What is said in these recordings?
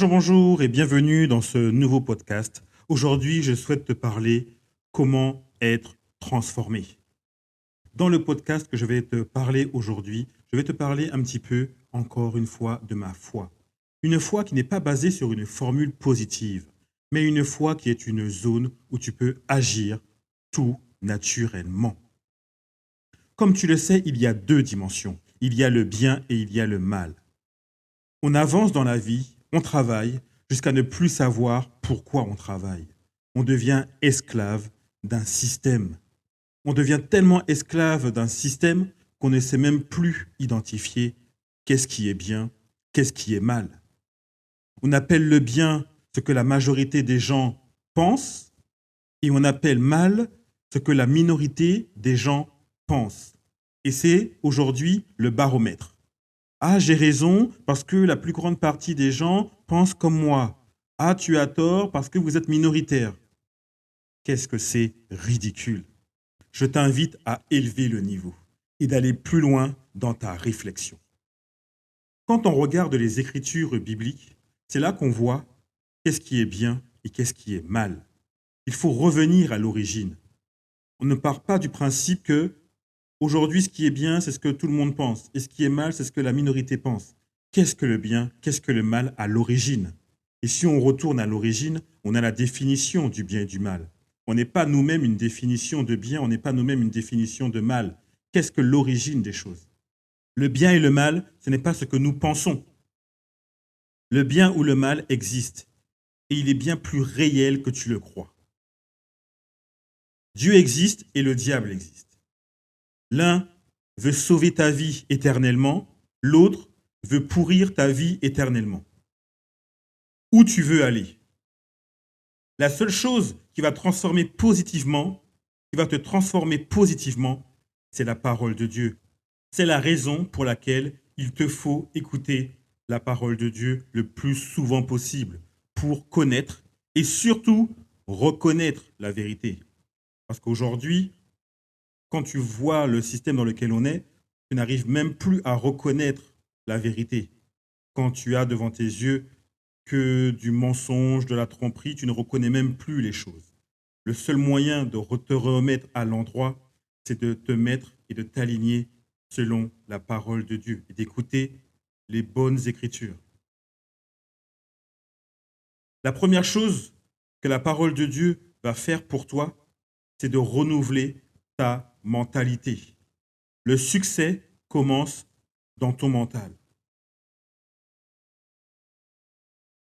Bonjour, bonjour et bienvenue dans ce nouveau podcast. Aujourd'hui, je souhaite te parler comment être transformé. Dans le podcast que je vais te parler aujourd'hui, je vais te parler un petit peu, encore une fois, de ma foi. Une foi qui n'est pas basée sur une formule positive, mais une foi qui est une zone où tu peux agir tout naturellement. Comme tu le sais, il y a deux dimensions. Il y a le bien et il y a le mal. On avance dans la vie, on travaille, jusqu'à ne plus savoir pourquoi on travaille. On devient esclave d'un système. On devient tellement esclave d'un système qu'on ne sait même plus identifier qu'est-ce qui est bien, qu'est-ce qui est mal. On appelle le bien ce que la majorité des gens pensent et on appelle mal ce que la minorité des gens pensent. Et c'est aujourd'hui le baromètre. Ah, j'ai raison parce que la plus grande partie des gens pensent comme moi. Ah, tu as tort parce que vous êtes minoritaire. Qu'est-ce que c'est ridicule. Je t'invite à élever le niveau et d'aller plus loin dans ta réflexion. Quand on regarde les écritures bibliques, c'est là qu'on voit qu'est-ce qui est bien et qu'est-ce qui est mal. Il faut revenir à l'origine. On ne part pas du principe que aujourd'hui, ce qui est bien, c'est ce que tout le monde pense, et ce qui est mal, c'est ce que la minorité pense. Qu'est-ce que le bien, qu'est-ce que le mal à l'origine? Et si on retourne à l'origine, on a la définition du bien et du mal. On n'est pas nous-mêmes une définition de bien, on n'est pas nous-mêmes une définition de mal. Qu'est-ce que l'origine des choses? Le bien et le mal, ce n'est pas ce que nous pensons. Le bien ou le mal existe, et il est bien plus réel que tu le crois. Dieu existe et le diable existe. L'un veut sauver ta vie éternellement, l'autre veut pourrir ta vie éternellement. Où tu veux aller? La seule chose qui va transformer positivement, qui va te transformer positivement, c'est la parole de Dieu. C'est la raison pour laquelle il te faut écouter la parole de Dieu le plus souvent possible pour connaître et surtout reconnaître la vérité. Parce qu'aujourd'hui, quand tu vois le système dans lequel on est, tu n'arrives même plus à reconnaître la vérité. Quand tu as devant tes yeux que du mensonge, de la tromperie, tu ne reconnais même plus les choses. Le seul moyen de te remettre à l'endroit, c'est de te mettre et de t'aligner selon la parole de Dieu et d'écouter les bonnes écritures. La première chose que la parole de Dieu va faire pour toi, c'est de renouveler ta mentalité. Le succès commence dans ton mental.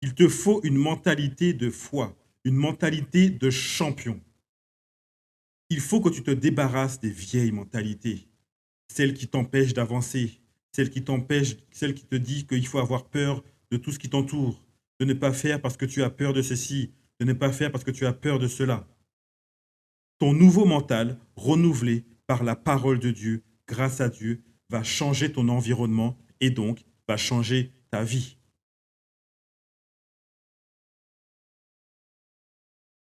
Il te faut une mentalité de foi, une mentalité de champion. Il faut que tu te débarrasses des vieilles mentalités, celles qui t'empêchent d'avancer, celles qui te disent qu'il faut avoir peur de tout ce qui t'entoure, de ne pas faire parce que tu as peur de ceci, de ne pas faire parce que tu as peur de cela. Ton nouveau mental, renouvelé par la parole de Dieu, grâce à Dieu, va changer ton environnement et donc va changer ta vie.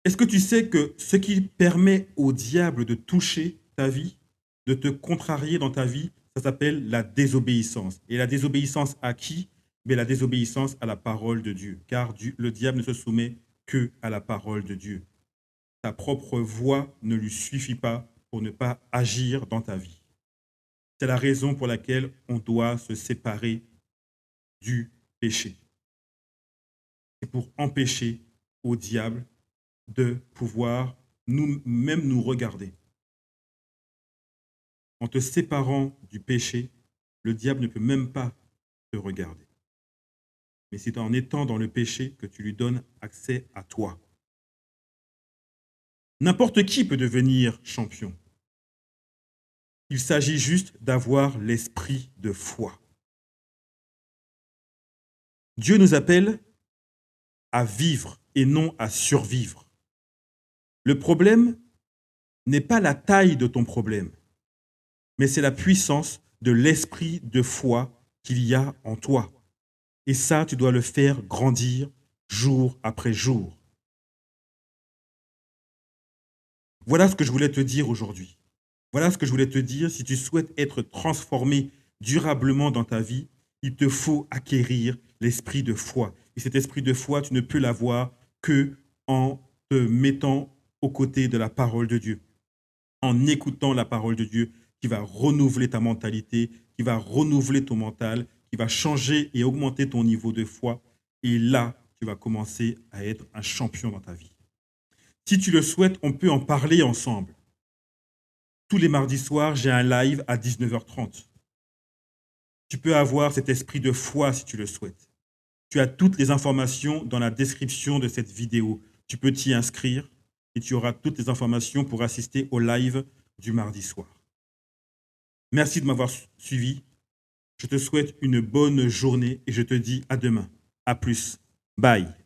Est-ce que tu sais que ce qui permet au diable de toucher ta vie, de te contrarier dans ta vie, ça s'appelle la désobéissance. Et la désobéissance à qui? Mais la désobéissance à la parole de Dieu. Car le diable ne se soumet que à la parole de Dieu. Ta propre voix ne lui suffit pas pour ne pas agir dans ta vie. C'est la raison pour laquelle on doit se séparer du péché. C'est pour empêcher au diable de pouvoir nous-mêmes nous regarder. En te séparant du péché, le diable ne peut même pas te regarder. Mais c'est en étant dans le péché que tu lui donnes accès à toi. N'importe qui peut devenir champion. Il s'agit juste d'avoir l'esprit de foi. Dieu nous appelle à vivre et non à survivre. Le problème n'est pas la taille de ton problème, mais c'est la puissance de l'esprit de foi qu'il y a en toi. Et ça, tu dois le faire grandir jour après jour. Voilà ce que je voulais te dire aujourd'hui. Voilà ce que je voulais te dire. Si tu souhaites être transformé durablement dans ta vie, il te faut acquérir l'esprit de foi. Et cet esprit de foi, tu ne peux l'avoir que en te mettant aux côtés de la parole de Dieu, en écoutant la parole de Dieu qui va renouveler ta mentalité, qui va renouveler ton mental, qui va changer et augmenter ton niveau de foi. Et là, tu vas commencer à être un champion dans ta vie. Si tu le souhaites, on peut en parler ensemble. Tous les mardis soirs, j'ai un live à 19h30. Tu peux avoir cet esprit de foi si tu le souhaites. Tu as toutes les informations dans la description de cette vidéo. Tu peux t'y inscrire et tu auras toutes les informations pour assister au live du mardi soir. Merci de m'avoir suivi. Je te souhaite une bonne journée et je te dis à demain. À plus. Bye.